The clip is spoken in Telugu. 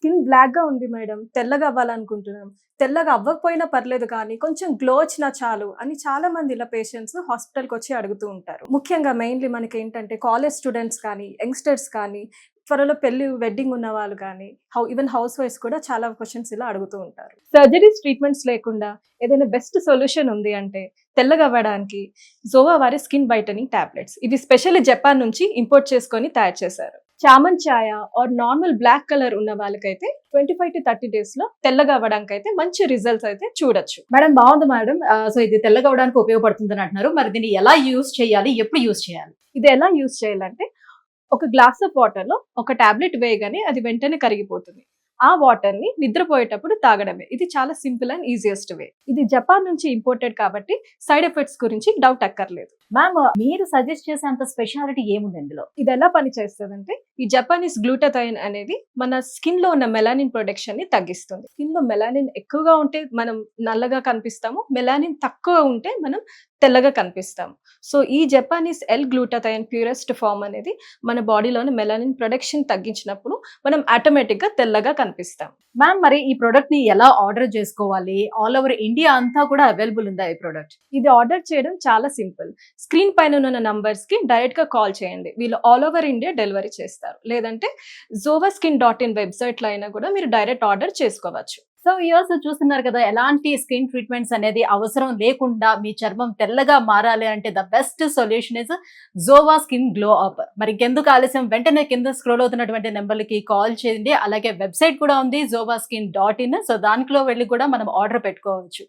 స్కిన్ బ్లాక్‌గా ఉంది మేడం. తెల్లగా అవ్వాలనుకుంటున్నాం. తెల్లగా అవ్వకపోయినా పర్లేదు కానీ కొంచెం గ్లో వచ్చినా చాలు అని చాలామంది ఇలా పేషెంట్స్ హాస్పిటల్‌కొచ్చి అడుగుతూ ఉంటారు. ముఖ్యంగా మెయిన్‌లీ మనకేంటంటే కాలేజ్ స్టూడెంట్స్ కానీ, యంగ్‌స్టర్స్ కానీ, త్వరలో వెడ్డింగ్ ఉన్న వాళ్ళు కానీ, ఈవెన్ హౌస్ వైఫ్స్ కూడా చాలా క్వెషన్స్ ఇలా అడుగుతూ ఉంటారు. సర్జరీస్, ట్రీట్మెంట్స్ లేకుండా ఏదైనా బెస్ట్ సొల్యూషన్ ఉంది అంటే తెల్లగా అవ్వడానికి జోవా వారి స్కిన్ వైటనింగ్ టాబ్లెట్స్. ఇవి స్పెషల్లీ జపాన్ నుంచి ఇంపోర్ట్ చేసుకొని తయారు చేశారు. చామన్ ఛాయ ఆర్ నార్మల్ బ్లాక్ కలర్ ఉన్న వాళ్ళకైతే 25 to 30 డేస్ లో తెల్లగా అవ్వడానికి అయితే మంచి రిజల్ట్స్ అయితే చూడొచ్చు. మేడం బాగుంది మేడం. సో ఇది తెల్లగా అవడానికి ఉపయోగపడుతుందని అంటున్నారు. మరి దీన్ని ఎలా యూజ్ చేయాలి, ఎప్పుడు యూజ్ చేయాలి? ఇది ఎలా యూజ్ చేయాలంటే ఒక గ్లాస్ ఆఫ్ వాటర్ లో ఒక టాబ్లెట్ వేయగానే అది వెంటనే కరిగిపోతుంది. ఆ వాటర్ ని నిద్రపోయేటప్పుడు తాగడమే. ఇది చాలా సింపుల్ అండ్ ఈజియెస్ట్ వే. ఇది జపాన్ నుంచి ఇంపోర్టెడ్ కాబట్టి సైడ్ ఎఫెక్ట్స్ గురించి డౌట్ అక్కర్లేదు. మ్యామ్ మీరు సజెస్ట్ చేసేంత స్పెషాలిటీ ఏముంది ఇందులో? ఇది ఎలా పనిచేస్తుందంటే ఈ జపానీస్ గ్లూటాథైన్ అనేది మన స్కిన్ లో ఉన్న మెలానిన్ ప్రొడక్షన్ ని తగ్గిస్తుంది. స్కిన్ లో మెలానిన్ ఎక్కువగా ఉంటే మనం నల్లగా కనిపిస్తాము, మెలానిన్ తక్కువ ఉంటే మనం తెల్లగా కనిపిస్తాము. సో ఈ జపానీస్ ఎల్ గ్లూటాథైన్ ప్యూరెస్ట్ ఫామ్ అనేది మన బాడీలోని మెలానిన్ ప్రొడక్షన్ తగ్గించినప్పుడు మనం ఆటోమేటిక్ గా తెల్లగా కనిపిస్తాం. మ్యామ్ మరి ఈ ప్రొడక్ట్ ని ఎలా ఆర్డర్ చేసుకోవాలి? ఆల్ ఓవర్ ఇండియా అంతా కూడా అవైలబుల్ ఉందా ఈ ప్రొడక్ట్? ఇది ఆర్డర్ చేయడం చాలా సింపుల్. స్క్రీన్ పైన ఉన్న నంబర్స్ కి డైరెక్ట్ గా కాల్ చేయండి. వీళ్ళు ఆల్ ఓవర్ ఇండియా డెలివరీ చేస్తారు. లేదంటే zovaskin.in వెబ్సైట్ లో అయినా కూడా మీరు డైరెక్ట్ ఆర్డర్ చేసుకోవచ్చు. సో వ్యూవర్స్ చూస్తున్నారు కదా, ఎలాంటి స్కిన్ ట్రీట్మెంట్స్ అనేది అవసరం లేకుండా మీ చర్మం తెల్లగా మారాలి అంటే ద బెస్ట్ సొల్యూషన్ ఇస్ జోవా స్కిన్ గ్లో అప్. మరి ఇంకెందుకు ఆలస్యం, వెంటనే కింద స్క్రోల్ అవుతున్నటువంటి నెంబర్లకి కాల్ చేయండి. అలాగే వెబ్సైట్ కూడా ఉంది zovaskin.in. సో దాంట్లో వెళ్ళి కూడా మనం ఆర్డర్ పెట్టుకోవచ్చు.